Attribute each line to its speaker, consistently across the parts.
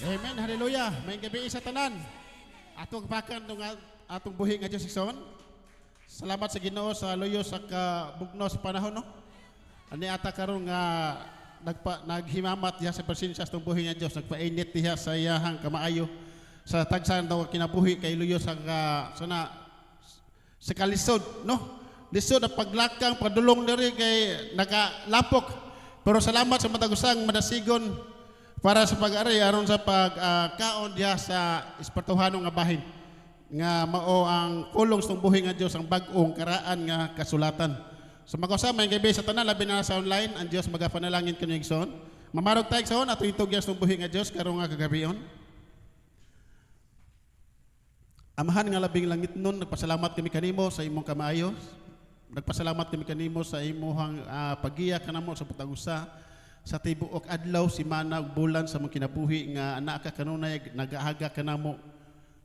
Speaker 1: Amen, hallelujah. May gabi sa tanan. Atong pakan atong buhi nga Diyos Ikson. Salamat sa Ginoo sa luyo sa kabugno sa panahon no. Ani ata karon nga naghimamat diha sa presensya sa buhi nga Dios, nagpainit diha sa iyahang kamaayo sa tagsan daw kinabuhi kay luyo sa sa kalisod no. Lisod ang paglakang padulong diri kay nakalapok. Pero salamat sa matagusang madasigon para sa pag-aray aron sa pagkaon diha sa espirituhanong nga bahin nga mao ang kulong sa buhi nga Dios ang bag-ong karaan nga kasulatan. So magkasama ang gabi sa tanan labi na sa online ang Dios magapanalangin kanyo igsoon. Mamarog tayo igsoon ato itugya sa buhi nga Dios karong nga kagabion. Amahan nga labing langit nun, nagpasalamat kami kanimo sa imong kamaayo. Nagpasalamat kami kanimo sa imong pagiya kanamo sa putagusa sa tibuok adlaw simana ug bulan sa mga kinabuhi nga anak ka kanunay nagaaga kanamo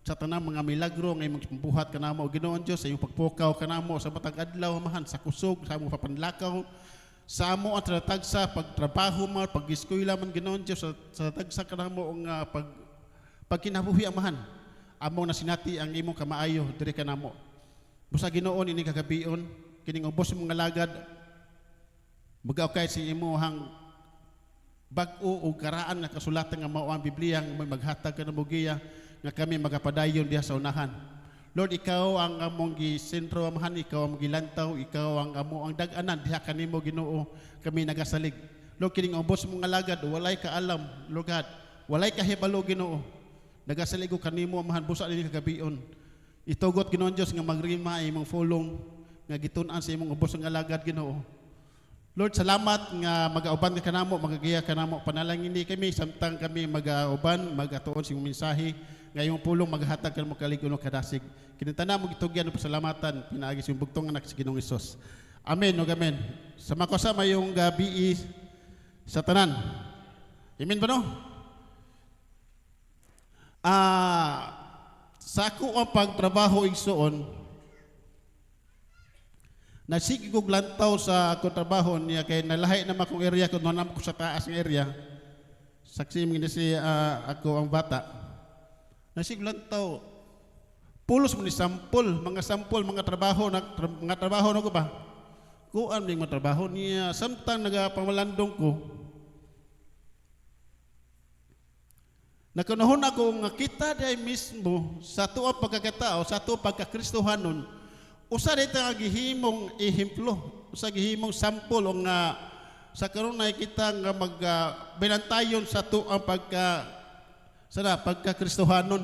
Speaker 1: sa tanang mga milagro nga imong buhat kanamo Ginoon Dios sa imong pagpukaw kanamo sa matag adlaw amahan sa kusog sa imong papanlakaw sa amo ang tagsa pagtrabaho mo pag-eskwela man Ginoon Dios sa tagsa kanamo nga pagkinabuhi amahan amo na sinati ang imong kamaayo diri kanamo busa Ginoon ini kagabion kining ubos mga lagad magaw kay si imong bag-o o karaan nga kasulatan nga mao ang Biblia nga may maghatag kanamo giya nga kami magapadayon diha sa unahan. Lord, ikaw ang among gisentro amahan, ikaw ang gilantaw, ikaw ang ang dag-anan diha kanimo Ginoo kami nagasalig. Lord, kining ubos mga lagad walay ka alam, Lord God, walay ka hibalo Ginoo. Nagasalig ko kanimo amahan busa dinhi kagabion. Itugot Ginoon Dios nga magrima imong fulong nga gitun-an sa imong ubos nga lagad Ginoo. Lord, salamat nga mag-auban ka kanamo, magagiya kanamo panalangin ni kami samtang kami mag-auban, mag-atuon sa imong mensahe nga imong pulong maghatag kanamo kalig-on kadasig. Kinitana mo gitugyan og pasalamatan pinaagi sa bugtong anak sa Ginoong Hesus. Amen ug amen. Sama ko sa mayong gabi sa tanan. Amen ba no? Sa ako ang pagtrabaho igsoon nasigi kog lantaw sa akong trabaho niya kay nalahi naman akong area kung nanam ko sa taas ng area. Saksi mga si ako ang bata. Nasig lantaw. Pulos mo ni sampol, mga trabaho na ko ba? Kuan ning mga trabaho niya samtang nagapamalandong ko. Nakunahon ako nga kita day mismo sa tuwa pagkakatao, sa tuwa pagkakristohanon. Usa dito nga gihimong ehemplo, usa gihimong sample o nga sa karon na kita nga binantayon sa tuang pagkakristohanon.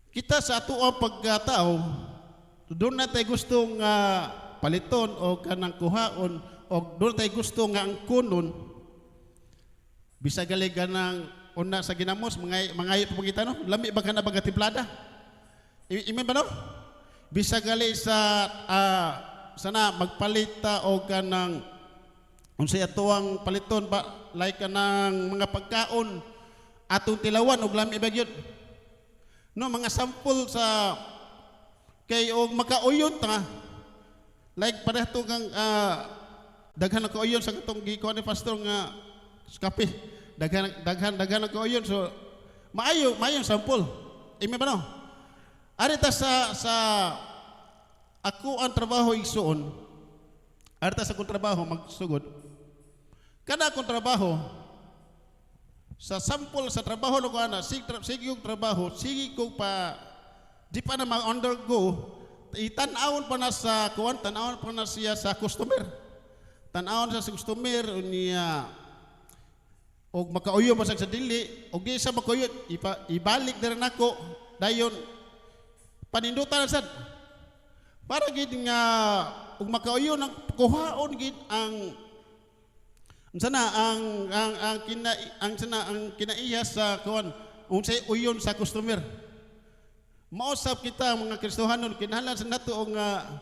Speaker 1: Kita sa tuang pagkatao, doon na tayo gusto nga paliton o kanang kuhaon o doon tayo gusto nga ang kunon. Bisag gali ganang una sa ginamos, mga pagkita no? Lami ba ka na bagatiplada? Imen ba no? Bisag gali sa sana magpalita o kanang unsay atuang paliton ba like kanang mga pagkaon atong tilawan og lami bagyod no mga sample sa kay og makauyon ta like para to kang daghan na kauyon sa katong gikuan ni pastor nga kape daghan na kauyon so maayo sample ime ba no arita sa ako ang trabaho igsoon arita sa akong trabaho magsugod kada akong trabaho sa sample sa trabaho no ko ana sige yung trabaho sige ko pa di pa na mag-undergo itan-awon pa na sa kuwan tan-awon pa na siya sa customer tan-awon sa customer niya og makauyo masag sa dili og di sa makauyo ibalik na rin ako dayon panindutan na sad para gid nga ug makauyo ng kuhaon gid ang kinaiya sa kuan unsay uyon sa customer mausap kita mga Kristohanon kinahanglan sa nato nga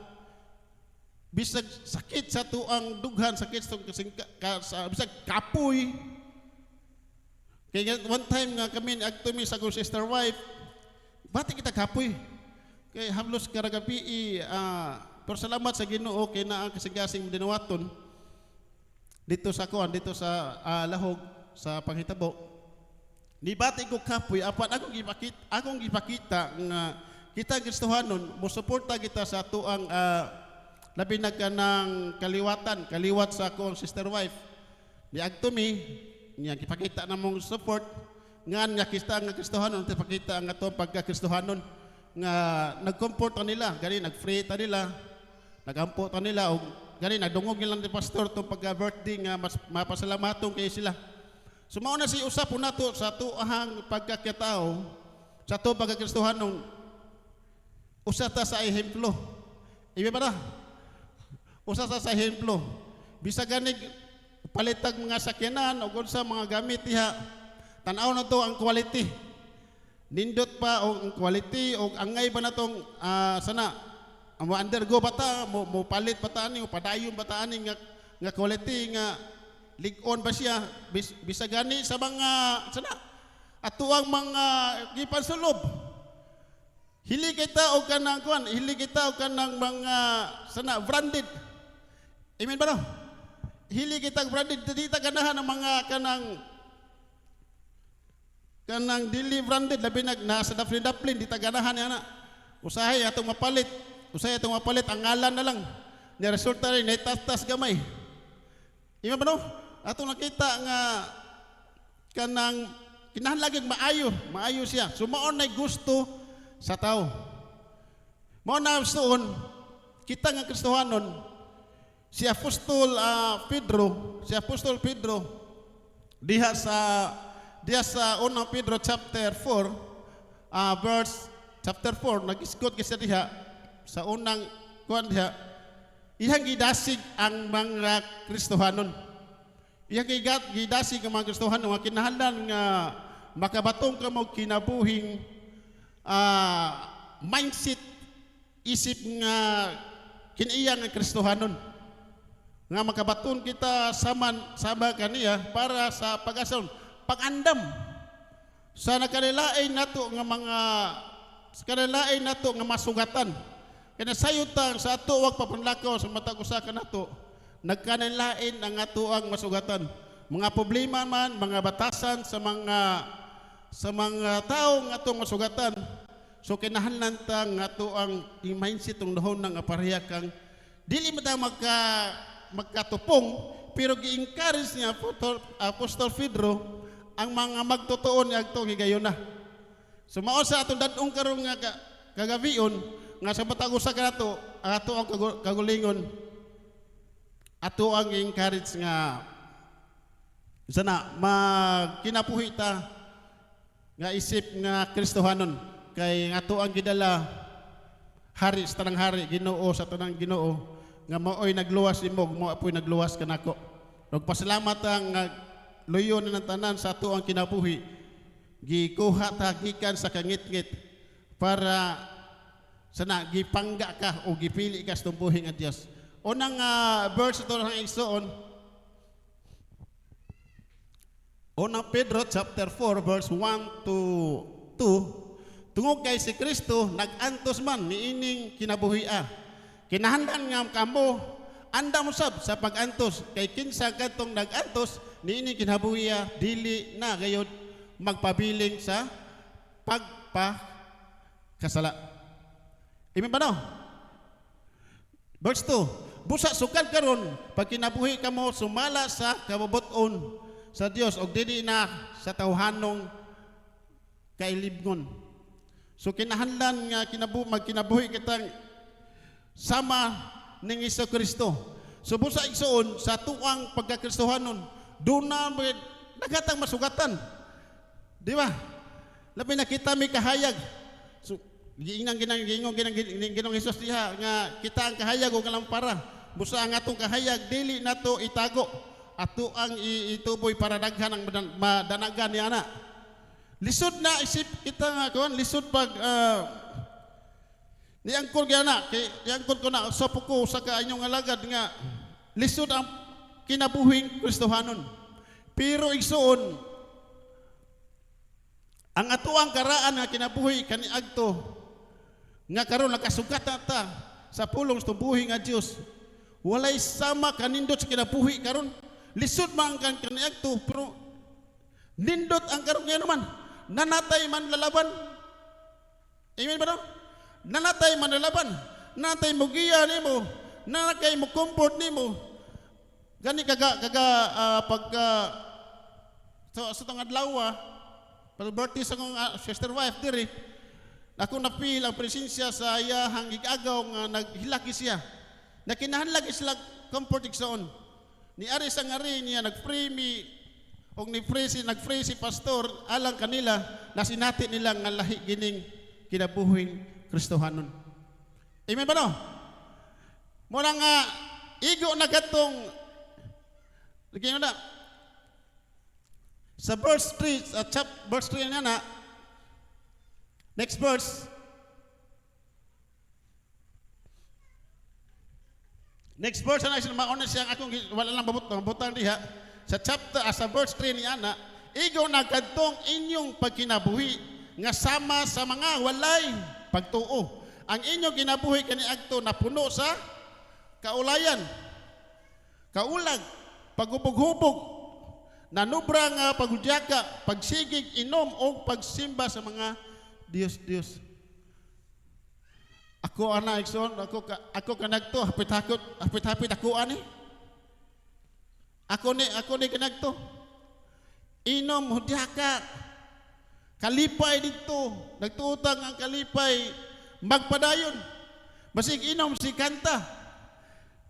Speaker 1: bisag sakit sa tuang dughan sakit sa bisag kapoy kaya one time nga kami agtumi sa akong sister wife bati kita kapoy kay hablos karagabi pero salamat sa Ginoo kay naa ang kasigasing dinawaton dito sa kuan dito sa lahog sa panghitabo nibati ko kapoy apan akong gipakita nga kita Kristohanon mo suporta kita sa atuang labi na kanang kaliwat sa akong sister wife ni Agtumi niya gipakita namong support ngan nga kita nga Kristohanon tipakita ang atong pagka-Kristohanon nga nagcomfort nila gani nagfree ta nila nagampo ta nila og gani nagdungog nilang ni pastor tong pagka-birthday nga mas mapasalamaton kay sila. So mao na si usap po nato sa tuahang pagkakatao sa to pagka-Kristohanon usa ta sa ehemplo. Ibe ba na? Usa ta sa ehemplo. Bisag ganig palitag mga sakyanan o sa mga gamit diha tan-aw na to ang quality. Nindot pa o ang quality o angay ba na tong sana mo undergo bata mo palit bata ani o padayon bata ani nga quality nga lig-on ba siya bisa gani sa mga sana ato ang mga gipansulob hili kita og kanang kuan hili kita og kanang mga sana branded amen ba no hili kita branded dita ganahan ang mga kanang dili branded labi nasa daplin dita ganahan yana usahay atong mapalit ang ngalan na lang ni resulta rin naitastas gamay amen ba no atong nakita nga kanang kinahanglan maayo siya. So mao nay gusto sa tao. Mao na suon kita nga Kristohanon si Apostol Pedro diha sa 1 Pedro chapter 4 verse chapter 4 nag-isgot kasi diha sa unang kuan diha iyang gidasig ang mga Kristohanon. Iyang gidasig ang mga Kristohanon nga kinahanglan nga makabatong ka mo kinabuhing mindset isip nga kiniyang ang Kristohanon nga makabaton kita sama kaniya para sa pag-asaon pag-andam sa nakalilain nato nga masugatan kaya sayutang sa ato wag papanlakaw sa matag usa ka nato nagkanilain ang ato ang masugatan mga problema man mga batasan sa mga tao nga atong masugatan so kinahanglan ta nga ato ang mindset tong dahon ng apareha kang dili man ta magkatupong pero gi-encourage niya Apostol Pedro ang mga magtotoo ni agto higayuna. So mao sa atong dadong karon nga kagabion nga sa matag usa ka nato ato ang kagulingon ato ang encourage nga sana magkinabuhi ta nga isip nga Kristohanon kay ato ang gidala hari sa tanang hari Ginoo sa tanang Ginoo nga maoy nagluwas nimo mo apoy nagluwas kanako ug pasalamat ang luyon ng tanan sa ato ang kinabuhi gikuha ta gikan sa kangit-ngit para sana gipangga ka o gipili ka sa tumbuhing nga Dios. Unang verse ito ng igsoon 1 Pedro chapter 4 verse 1 to 2 tungod kay si Kristo nag-antos man niining kinabuhia kinahanglan nga kamo andam usab sa pag-antos kay kinsa kadtong nag-antos niining kinabuhia dili na gayud magpabiling sa pagpakasala. Amen ba no? Verse 2 busa sukad karon pag kinabuhi kamo sumala sa kabubuton sa Dios og dili na sa tawhanong kailibngon. So kinahanglan nga magkinabuhi kitang sama ning Kristo. So busa igsoon sa tuang pagka-Kristohanon duna nagatang masugatan. Di ba? Labi na kita may kahayag. So ginang Hesus diha nga kita ang kahayag og kalampara. Busa ang atong kahayag dili nato itago. Ato ang ituboy para daghan ang madanagan ni ana. Lisod na isip kita nga kon lisod pag niangkol gyana kay niangkol ko na sa puko sa kainyong alagad nga lisod ang kinabuhing Kristohanon. Pero igsoon ang atuang karaan nga kinabuhi kaniadto nga karon nakasugat ta sa pulong sa tumbuhi nga Dios walay sama kanindot sa kinabuhi karon lisod man kaniadto pero nindot ang karon nga naman nanatay man lalaban. Amen ba no? Nanatay man lalaban. Nanatay mo giya nimo, nanatay mo comfort nimo. Gani pagka sa tong adlaw pag birthday sa akong sister wife diri, ako na-feel ang presensya sa iyahang gigagaw nga naghilaki siya. Na kinahanglan sila comfort igsoon. Ni ari sa ngari niya nag-pray mi og nag-pray si pastor alang kanila na sinati nila nga lahi gining kinabuhing Kristohanon. Amen ba no? Mura nga igo na gatong lagyan na sa verse 3 verse 3 na next verse. Next verse na sila mauna siya akong wala lang babutang diha sa sa verse 3 ni ana, igo na kadtong inyong pagkinabuhi nga sama sa mga walay pagtuo. Ang inyong kinabuhi kaniadto napuno sa kaulayan, kaulag, pagubog-hubog, nanubra nga pagudyaka, pagsigig, inom o pagsimba sa mga Diyos. Ako ana igsoon, ako kanagto hapit-hapit ako ani. Ako ni kanagto. Inom hudyaka. Kalipay dito, nagtuutang ang kalipay magpadayon. Basig inom si kanta.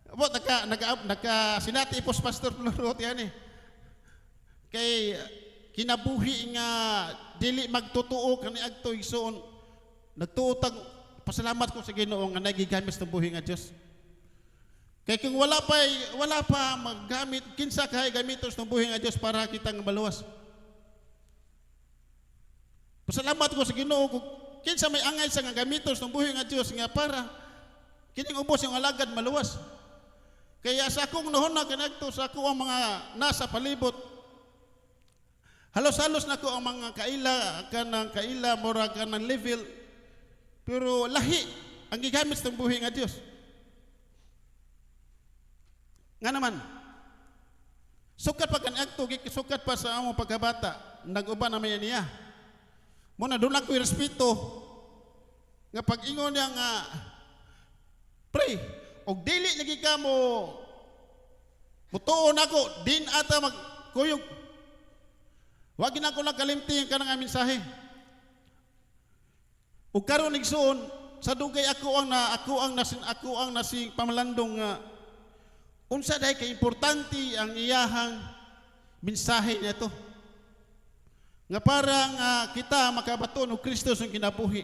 Speaker 1: Abo naka sinati ipos pastor Florot yan kay kinabuhi nga dili magtotoo kaniadto igsoon. Nagtuutang pasalamat ko sa Ginoo nga nagigamit sa buhi nga Dios. Kay kung wala pa maggamit kinsa kay gamitos ng buhi nga Dios para kitang maluwas. Pasalamat ko sa Ginoo kung kinsa may angay sa nga gamitos ng buhi nga Dios nga para kining ubos yung alagad maluwas. Kaya sa akong nohona kanadto sa ako ang mga nasa palibot, halos-halos na ko ang mga kaila mura kanang level, pero lahi ang gigamit sa buhi nga Dios. Nga naman, sukat pa kanadto, sukat pa sa among pagkabata, nag-uban naman niya. Muna doon ako'y respeto nga pag-ingon niya nga pray og dili lagi ka mo mutuon ako din ata magkuyog. Wag na ko lang kalimti ka ng mensahe. Ug karon igsoon sa dugay ako ang nasing pamalandong nga unsa day ka importante ang iyahang mensahe nito. Nga parang kita makabaton og Kristo sa kinabuhi.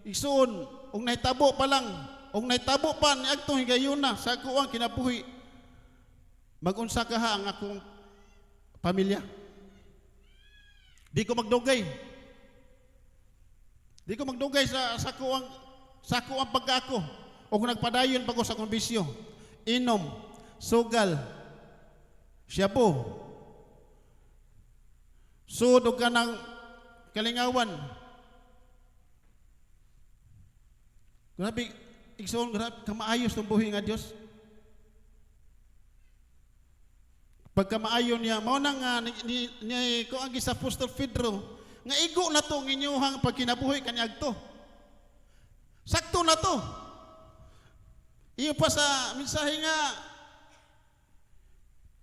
Speaker 1: Igsoon og nahitabo pa lang, og nahitabo pa ni adtong higayuna sa ako ang kinabuhi. Mag-unsa ka ang akong pamilya. Di ko magdugay. Di ko magdugay sa ako ang pagkaako. O kung nagpadayon pa ko sa akong bisyo, inom, sugal, shabu, sud og kanang kalingawan. Grabe, igsoon, grabe, kamaayos ng buhi nga Diyos. Pagka maayon niya, mao na nga ni ko ang gisa Apostol Pedro nga igo na to ang inyuhang pagkinabuhi kaniadto. Sakto na to. Iyo pa sa mensahe nga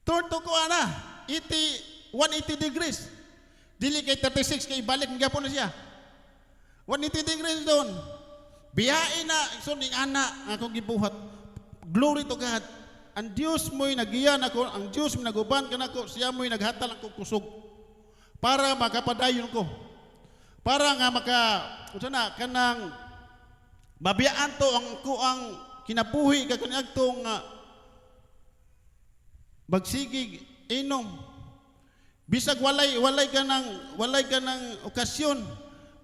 Speaker 1: turn to ko ana 180 degrees. Dili kay 36 kay balik gyapon na siya. 180 degrees doon. Biyain na so ning ana akong gibuhat. Glory to God. Ang Diyos mo'y nagiyan ako, ang Diyos mo'y naguban ka na ko, siya mo'y naghatal ako kusog para makapadayon ko. Para nga kanang mabiyaan to ang kinabuhi kakaniagtong magsigig, inom. Bisag walay ka ng okasyon.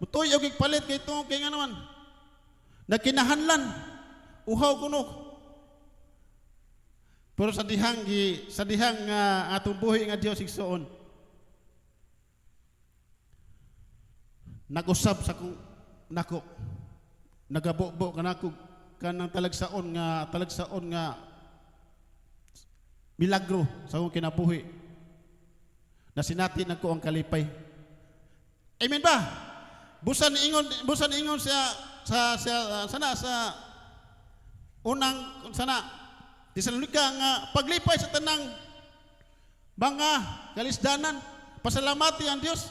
Speaker 1: Mutoy og igpalit kay to kay nga naman. Nagkinahanlan. Uhaw kuno. Pero sa dihang atong buhi nga Dios igsoon. Nag-usab sa kong nako. Nagabobo kanako kanang talagsaon nga milagro sa akong kinabuhi. Na sinati nako ang kalipay. Amen ba? Busan ingon sana sa unang sana Tesalonika nga paglipay sa tanang mga kalisdanan, pasalamati ang Dios.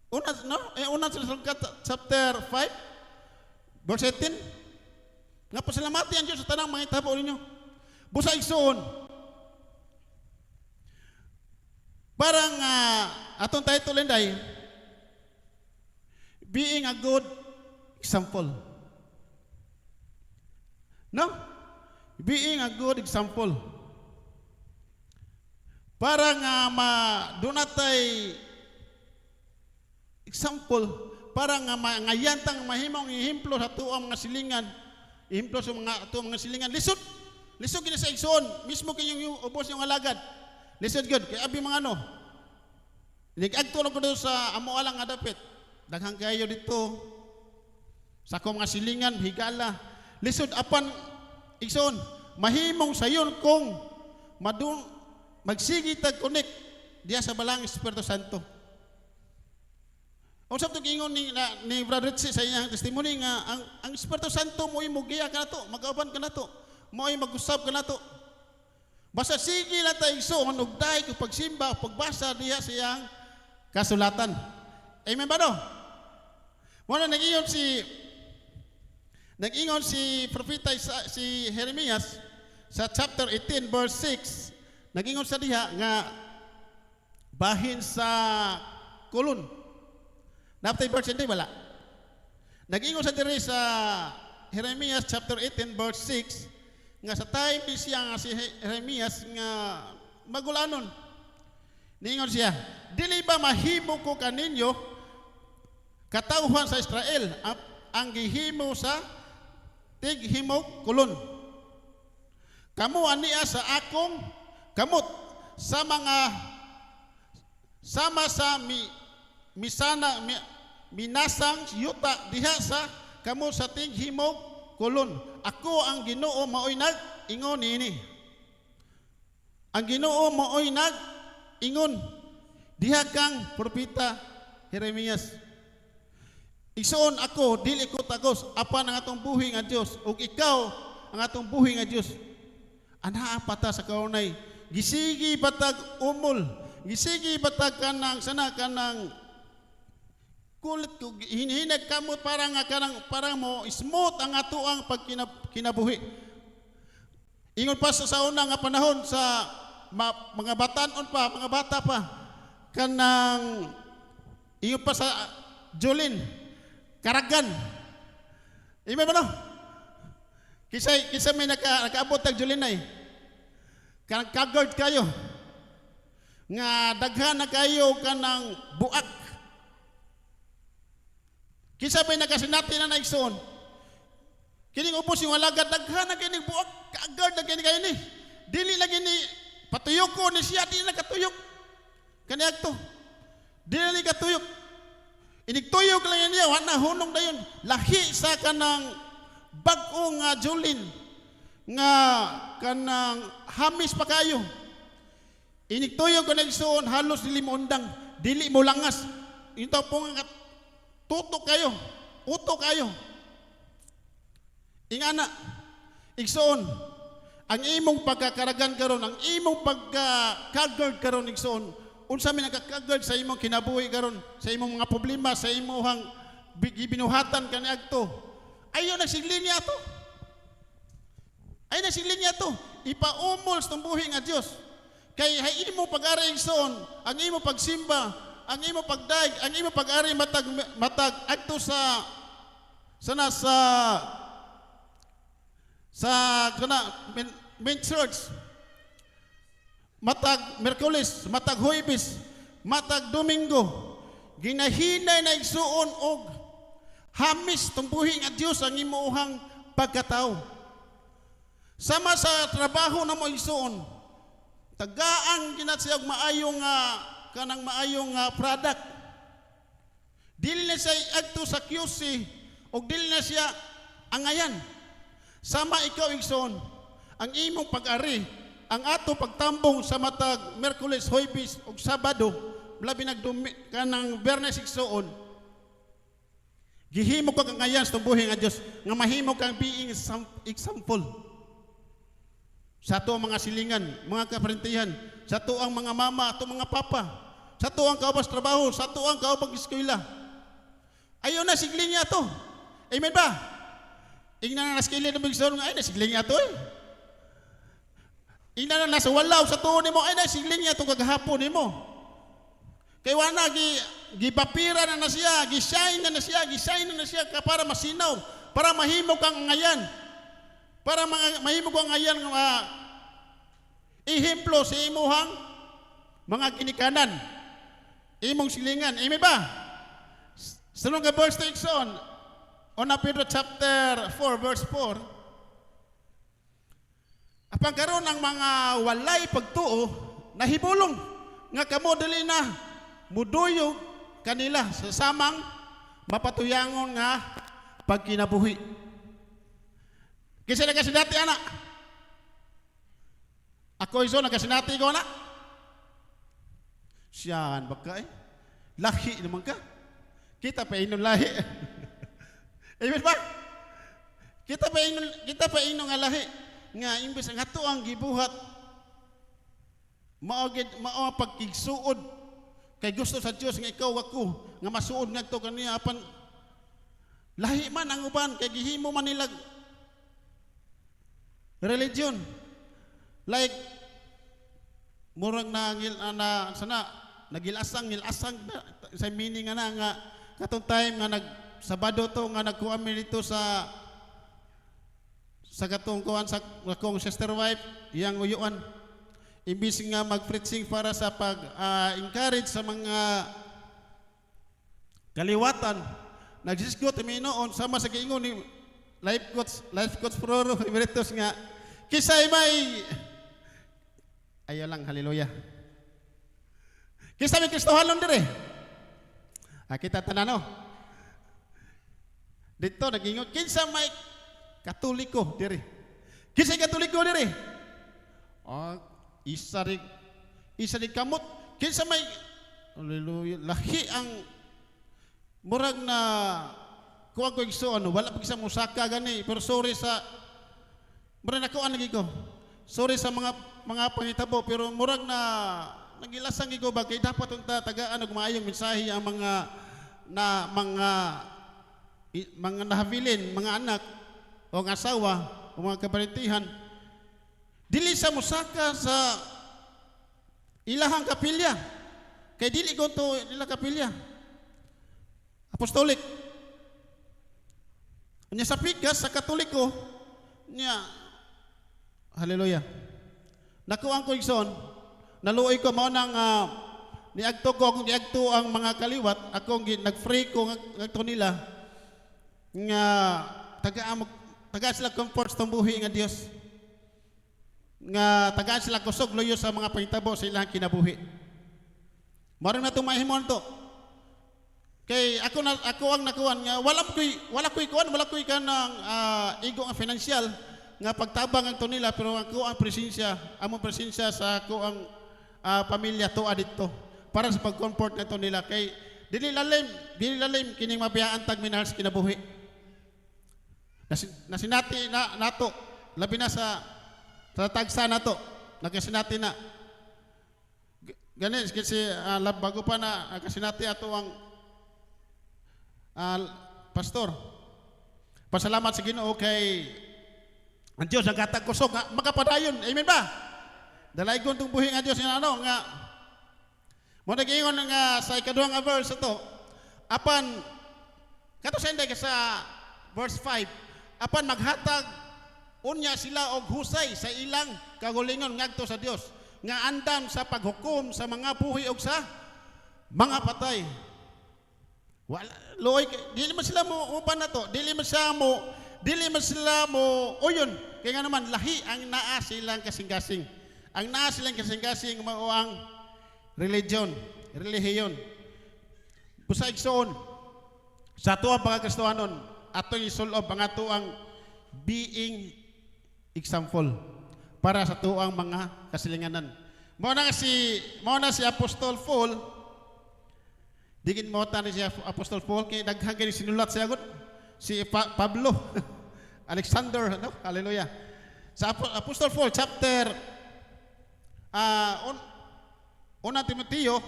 Speaker 1: Una Tesalonika chapter 5 verse 18 nga pasalamati ang Dios sa tanang mga itabo ninyo. Busa igsoon. Parang atong title inday, being a good example. No? Being a good example. Para nga dunatay example, para nga ngayantang mahimong ihemplo sa tuang mga silingan, ihemplo sa tuang mga silingan, lisod gini sa igsoon, mismo kayong ubos yung alagad. Lisod good, kaya abi mga nag-agto lang ko doon sa amo alang nga dapit. Daghang kayo dito sa akong mga silingan, higala. Lisod apan igsoon, mahimong sayon kung magsigi tag connect diya sa balang Espiritu Santo. Usab to gingon ni Brother Ritchie sa iyang testimony nga ang Espiritu Santo mo'y mugiya ka nato, mag-auban ka nato, mo'y mag-usab ka nato. Basta sige lang tayo igsoon ug dahi kung pagsimba, pagbasa diya sa iyang kasulatan. Amen ba no? Wala nag-ingon si propeta si Jeremias sa chapter 18 verse 6. Nag-ingon sa diha nga bahin sa kulon. Napatay verse hindi wala. Nag-ingon sa diri sa Jeremias chapter 18 verse 6 nga sa time ni siya nga si Jeremias nga magulanon. Niingon siya, dili ba mahimo ko kaninyo katawhan sa Israel ang gihimo sa tighimog kulon. Kamu aniya sa akong kamot sa mga sama sa minasang yuta diha sa kamu sa tighimog kulon. Ako ang Ginoo mao'y nag-ingon ini. Ang Ginoo mao'y nag-ingon diha kang propeta Jeremias. Igsoon ako, dili ko tagos, apan ang atong buhi nga Dios, ug ikaw ang atong buhi nga Dios. Anaa pata sa kaunay, gisigi batag umol, gisigi batag kanang kulit ko hinhinag kamot parang mo smooth ang ato ang pagkinabuhi. Ingon pa sa una nga panahon sa mga bata pa kanang ingon pa sa Jolin Karagan. Ime ba no? Kisa may nakaabot tag Julinay. Kanang kagard kayo. Nga daghan na kayo kanang buak. Kisa may nakasinati na naigsoon. Kining ubos yung alagad, daghan na kining buak. Kagard na kining kayo ni. Dili lagi ni patuyok ko ni siya, dili na katuyok. Kaniag to. Dili na katuyok. Inigtuyog lang niya, wala hunong na yun. Lahi sa kanang bag-o nga Julin, nga kanang hamis pa kayo. Inigtuyog ka na igsoon, halos dili mo undang, dili mo langas. Ito po nga, tutok kayo, utok kayo. Ingana, igsoon, ang imong pagkakaragan karon, ang imong pagkakagard karon igsoon, unsa may nakakagard sa imong kinabuhi karon, sa imong mga problema, sa imong binuhatan kaniadto. Ayo nagsigling niya to. Ay nagsigling niya to. Ipaumol sa buhi nga Dios. Kay hay imo pag-ari igsoon, ang imo pagsimba, ang imo pagdaig, ang imo pag-ari matag adto sa main church. Matag Merkulis, matag Huwebes, matag Domingo, ginahinay na igsuon og hamis tumbuhi nga Dios ang imuhang pagkatao. Sama sa trabaho na mo igsuon, tagaan ginat siya og maayong kanang maayong product. Dili na siya agto sa QC og dili na siya angayan. Sama ikaw igsoon, ang imong pag-ari, ang ato pagtambong sa matag Merkulis, Huwebes ug Sabado, labi nagdumi ka ng Bernes Igsoon, gihimo ka ngayon sa buhi nga Dios nga mahimo kang being example sa ato ang mga silingan, mga kaparintihan, sa ato ang mga mama, ato mga papa, sa ato ang kaubas trabaho, sa ato ang kaubang eskwela. Ayaw na sigling niya to. Amen ba? Ingnan na naskili ng bigsoon nga ay na sigling niya to eh. Ingnan na nasa walaw sa tuon nimo ay na sigling niya to kagahapon nimo. Kay wana gipapira na siya, gi-shine na siya, para masinaw, para mahimo kang ngayan. Para mahimo kang ngayan nga ihemplo sa imuhang mga kinikanan. Imong silingan. Amen ba? Sunod nga verse Ikson, on Pedro chapter 4 verse 4. Apang karon ang mga walay pagtuo nahibulong nga kamo dili na muduyog kanila sa samang mapatuyangon nga pagkinabuhi. Kisa nagasinati anak. Ako iso nagasinati ko na. Siyan baka lahi naman ka. Kita pa inon lahi. Amen ba? Kita pa inon nga lahi nga imbes nga to ang gibuhat mao pagkigsuod kay gusto sa Dios nga ikaw ako nga masuod ngadto kaniya apan lahi man ang uban kay gihimo man nila religion like murang na sana nagilasang sa meaning nga katong time nga Sabado to nga nagkuha mi dito sa katong kuan sa akong sister wife iyang uyuan imbis nga mag-preaching para sa pag-encourage sa mga kaliwatan nagsisgot mi noon sama sa giingon ni life coach Floro Emeritus nga kisay may ayo lang haleluya kisay may Kristohanon dire kita tanano dito nagingon kinsa may Katoliko diri. Kisay Katoliko diri? Isa rin kamot. Kinsa may haleluya lahi ang murag na kuha ko igsoon wala pag isa musaka gani pero sorry sa murag na kuha lagi ko. Sorry sa mga pangitabo pero murag na nagilasang gigo ba kay dapat unta tagaan og maayong mensahe ang mga nahabilin, mga anak o ang asawa o mga kaparintihan dili sa musaka sa ilahang kapilya kay dili ko to nila kapilya apostolic nya sa pikas sa Katoliko nya haleluya nakuang ko igsoon naluoy ko mao nang niagto ang mga kaliwat akong nag-free ko ngadto nila nga taga sila comfort sa buhi nga Dios nga tagaan sila kusog loyo sa mga pangitabo sa ilang kinabuhi maron na tumahimon to kay ako ang nakuan nga wala koy kanang igo ang financial nga pagtabang ang to nila pero ako ang among presensya sa ako ang pamilya to adito para sa pag-comfort na to nila kay dili lalim kining mabiyaan tag minahal sa kinabuhi nasinati nato labi na sa tagsa nato nagasinati na gani kasi bago pa na nagasinati ato ang pastor pasalamat sa Ginoo kay ang Dios nagatag kusog makapadayon amen ba dalaygon tong buhi nga Dios nga mo nagingon nga sa ikaduhang verse ito apan kato sa verse 5 apan maghatag unya sila og husay sa ilang kagulingon ngadto sa Dios nga andam sa paghukom sa mga buhi og sa mga patay wala loy dili man sila mo upan nato dili man sila mo uyon kay nga naman lahi ang naa silang kasing-kasing mao ang relihiyon busa igsoon sa tuwa mga Kristohanon ato isulob ang ato ang being example para sa tuang mga kasilinganan. Mao na si Apostol Paul Digin mo ni si Apostol Paul kay daghang kini sinulat siya gud si Pablo Alexander, no? Hallelujah. Sa Apostol Paul chapter Una Timoteo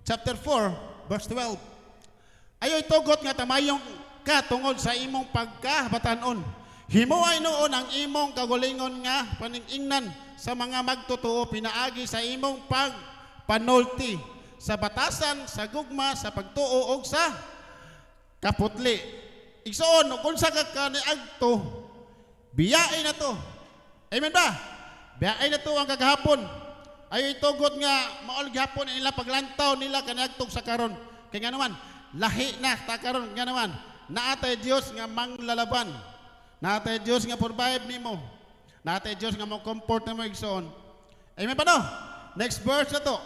Speaker 1: chapter 4 verse 12. Ayoy tugot nga tamayong ka tungod sa imong pagkabatanon. Himuay noon ang imong kagulingon nga paningingnan sa mga magtotoo pinaagi sa imong pagpanulti sa batasan, sa gugma, sa pagtuo og sa kaputli. Igsoon kung sa kaniadto biyain na to. Amen ba? Biyain na to ang kagahapon. Ayoy tugot nga maol gihapon ila paglantaw nila kaniadtog sa karon. Kay nga naman lahi na ta karon nga naman naatay Dios nga manglalaban. Naatay Dios nga provide nimo. Naatay Dios nga mo comfort nimo igsoon. Amen ba no? Next verse na to.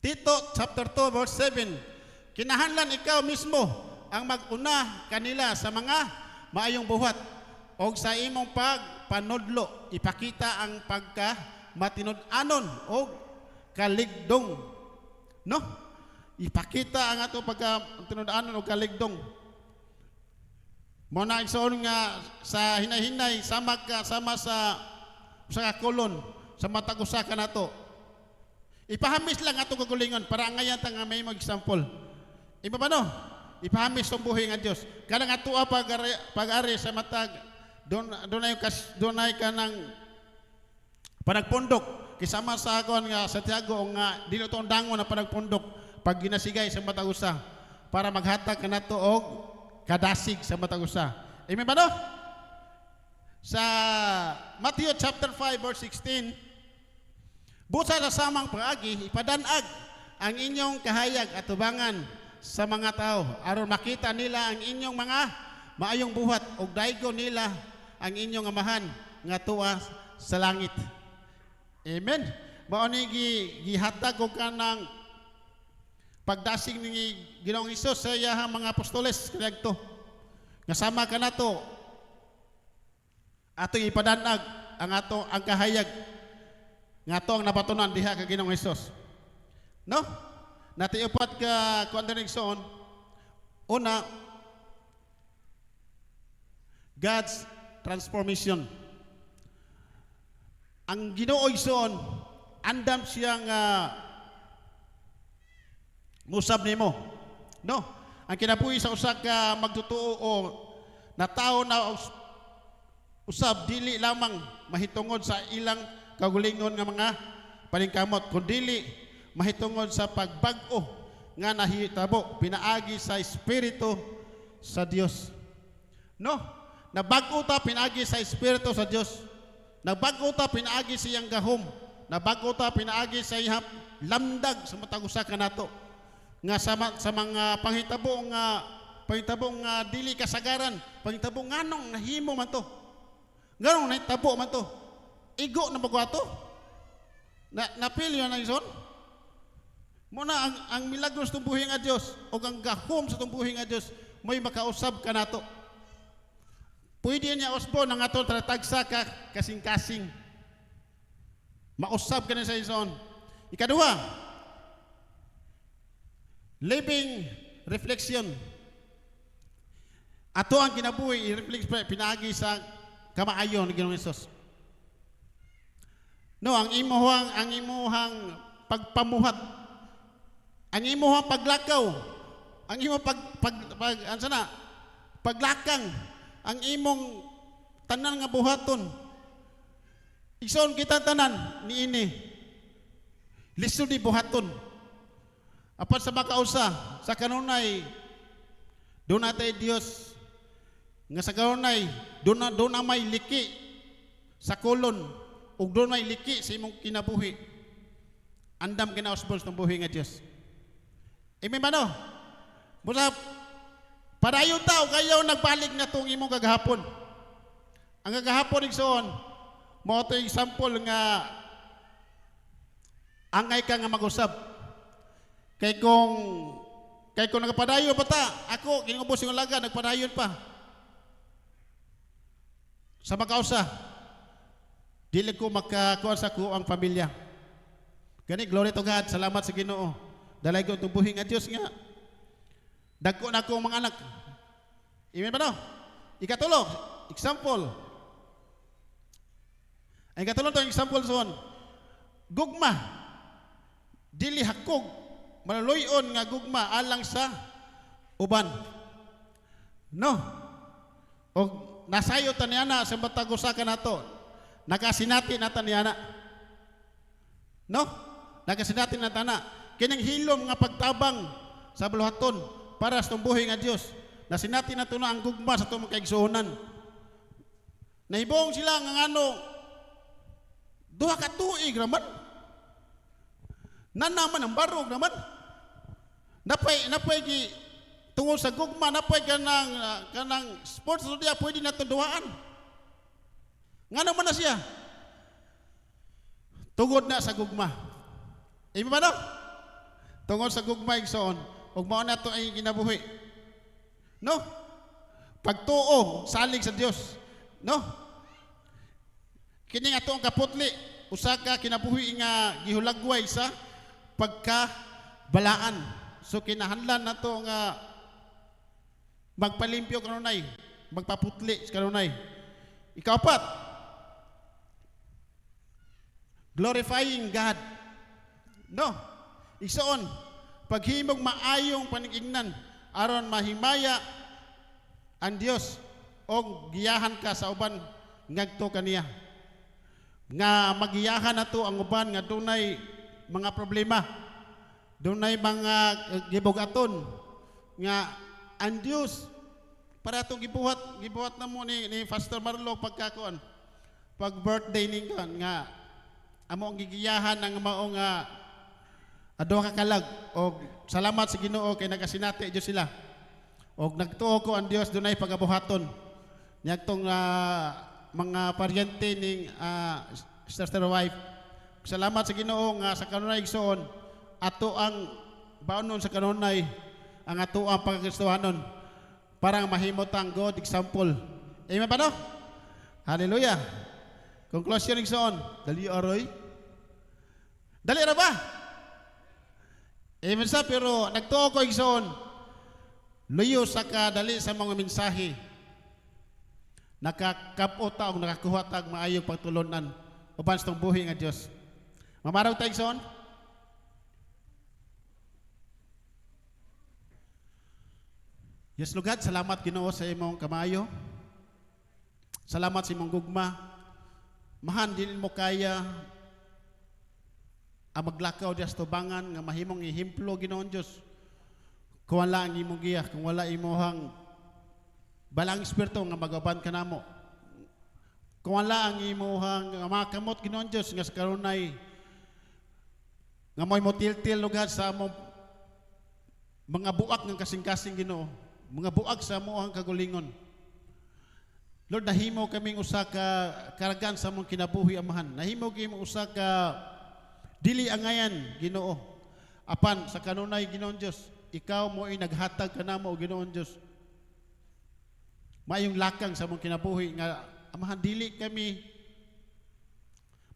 Speaker 1: Tito chapter 2 verse 7. Kinahanglan ikaw mismo ang mag-una kanila sa mga maayong buhat o sa imong pagpanudlo ipakita ang pagka matinud-anon o kaligdong, no? Ipakita ang ato pagka tinud-anon o kaligdong. Mo na igsoon nga sa hinay-hinay sama sa kakulon sa matag usa ka nato. Ipahamis lang ato kagulingon para ngayon ta nga may mag-example. Iba ba no? Ipahamis tong buhi nga Dios. Kanang atoa pag-ari sa matag dunay kanang panagpundok kisama sa akon nga Santiago nga dili to dangon na panagpundok pag ginasigay sa matag usa para maghatag kanato og kadasig sa matag usa. Amen ba no? Sa Matthew chapter 5 verse 16, busa sa samang paagi ipadanag ang inyong kahayag at tubangan sa mga tao aron makita nila ang inyong mga maayong buhat ug daygo nila ang inyong amahan nga tuwa sa langit. Amen. Mao ni gihatag og kanang pagdasig ni Ginoong Hesus sa iyang mga apostoles kadto. Nga sama kanato ato ipadanag ang kahayag nga ato ang napatunan diha ka Ginoong Hesus. No? Natiupat ka kuandanig-son. Una, God's transformation. Ang Ginoo igsoon andam siya nga musab nimo. No? Ang kinabuhi sa usa ka magtutuo o na tao na usab dili lamang mahitungod sa ilang kagulingon nga mga paningkamot kundi mahitungod sa pagbag-o nga nahitabo pinaagi sa Espiritu sa Dios. No? Nabag-o ta pinaagi sa Espiritu sa Dios. Nabag-o ta pinaagi sa iyang gahom. Nabag-o ta pinaagi sa iyang lamdag sa matag usa kanato. Nga sa mga panghitabo nga dili kasagaran, panghitabo nganong nahimo man to. Nganong nahitabo man to. Igo na bagwato. Napilyo na ison. Muna ang milagros tong buhi nga Dios o ang gahom sa tong buhi nga Dios may makausab ka nato. Pwede niya usbo ng ato tagsa ka kasing-kasing. Mausab ka na sa ison. Ikaduha, living reflection. Ato ang kinabuhi i-reflect pinaagi sa kamaayon ni Ginoong Hesus. No, ang imuhang pagpamuhat, ang imuhang paglakaw, ang imong paglakang, ang imong tanan nga buhaton. Igsoon kita tanan niini. Lisod ni buhaton. Apan sa makausa sa kanunay doon natay Dios nga sa kanunay doon na may liki sa kulon ug doon may liki sa imong kinabuhi. Andam kinausbol ng buhi nga Dios. Amen ba no? Busa padayon tao kayo nagbalik na tong imong kagahapon. Ang kagahapon igsoon mo to example nga angay ka nga mag-usab. Kay kung nagpadayon pa ta, ako kinubos yung laga nagpadayon pa. Sa makausa, dili ko makakuha sa ko ang pamilya. Gani glory to God, salamat sa Ginoo. Dalay ko tubuhin nga Dios nga. Dagko na akong mga anak. Amen ba no? Ikatulo, example. Ang ikatulo to example son. Gugma. Dili hakog. Malaluyon nga gugma alang sa uban. No? O nasayo ta niya na sa batag usa ka nato. Nakasinati na ta niya na. No? Nakasinati na ta na. Kining hilom nga pagtabang sa buluhaton para sa tumbuhi nga Dios. Nasinati na to na ang gugma sa tumong kaigsuonan. Nahibong sila nga ngano duha ka tuig raman. Nanaman ang barog naman. Napay gi tungod sa gugma napay kanang sports studio pwede na to duhaan. Ngano man na siya? Tungod na sa gugma. Imo ba no? Tungod sa gugma igsoon, ug mao na to ay ginabuhi. No? Pagtuo, salig sa Dios. No? Kini nga to ang kaputli, usa ka kinabuhi nga gihulagway sa pagkabalaan. So kinahanglan nato nga magpalimpyo kanunay, magpaputli kanunay. Ikaapat, glorifying God. No? Igsoon, paghimog maayong paningignan aron mahimaya ang Dios o giyahan ka sa uban ngadto kaniya. Nga magiyahan nato ang uban nga dunay mga problema, dunay mga gibugaton nga ang Dios para itong gibuhat na mo ni Pastor Marlo pagkakuan pag birthday ning kan nga amo ang gigiyahan ng mao nga adwa ka kalag og salamat sa Ginoo kay nagasinati Dios sila og nagtuo ko ang Dios dunay pagabuhaton niadtong mga paryente ning sister wife. Salamat sa Ginoo nga sa kanunay igsoon ato ang baonon sa kanunay ang ato ang pagkristohanon para mahimot ang good example. Amen ba no? Hallelujah. Conclusion igsoon, dali aroy. Dali ra ba? Amen sa pero nagtuo ko igsoon luyo sa kadali sa mga mensahe. Nakakapota o nakakuha tag maayong pagtulunan uban sa buhi nga Dios. Mamaraw tayo igsoon. Yes, Lord God, salamat Ginoo sa imong kamayo. Salamat sa imong gugma. Mahan din mo kaya ang maglakaw dias tubangan nga mahimong ihimplo Ginoon Dios. Kung wala ang imong giya, kung wala imong balang espiritu nga magaban kanamo. Kung wala ang imong makamot Ginoon Dios nga sa karunay nga mo'y motiltil lugar sa among mga buak ng kasing-kasing Ginoo, mga buak sa among kagulingon. Lord, nahimo kaming usa ka karagan sa among kinabuhi amahan. Nahimo kaming usa ka dili angayan Ginoo. Apan sa kanunay Ginoon Dios, ikaw mo'y naghatag kanamo Ginoon Dios. Mayong lakang sa among kinabuhi nga amahan dili kami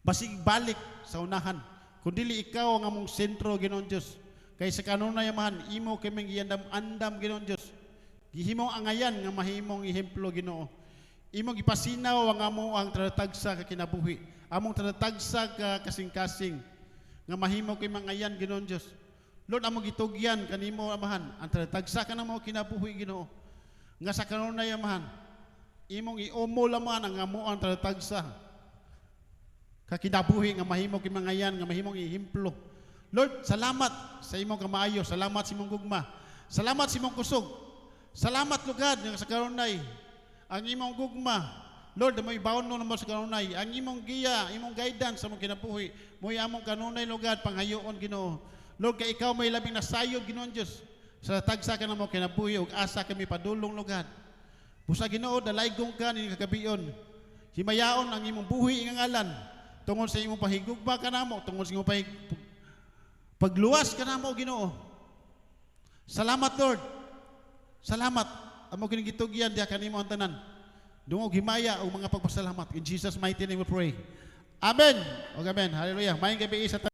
Speaker 1: basig balik sa unahan. Kung dili ikaw ang among sentro Ginoon Dios. Kay sa kanunay amahan imo kaming giandam-andam Ginoon Dios. Gihimong angayan nga mahimong ehemplo Ginoo. Imong gipasinaw ang amo ang talatagsa ka kinabuhi. Among talatagsa ka kasing-kasing nga mahimo kay mangayan Ginoon Dios. Lord, among gitugyan kanimo amahan ang talatagsa ka namo kinabuhi Ginoo. Nga sa kanunay amahan imong iumol amahan ang amo ang talatagsa ka kinabuhi nga mahimo kay mangayan nga mahimong ehemplo. Lord, salamat sa imong kamaayo, salamat sa imong gugma. Salamat sa imong kusog. Salamat lugad nga sa kanunay ang imong gugma, Lord, may baon mo naman sa kanunay. Ang imong giya, imong guidance sa mong kinabuhi, mo'y among kanunay lugad, panghayoon Ginoo. Lord, kay ikaw may labing nasayod Ginoon Dios. Sa tagsa ka na mo kinabuhi, ug asa kami padulong lugad. Busa Ginoo, dalaygong ka ni kagabion. Himayaon ang imong buhi nga ngalan. Tungod sa imong pahigugma ka namo, tungod sa imong pagluwas ka namo Ginoo. Salamat Lord. Salamat. Amo kining gitugyan diha kanimo ang tanan. Dungog himaya o mga pagpasalamat. In Jesus mighty name we pray. Amen. O amen. Hallelujah. Maayong gabi sa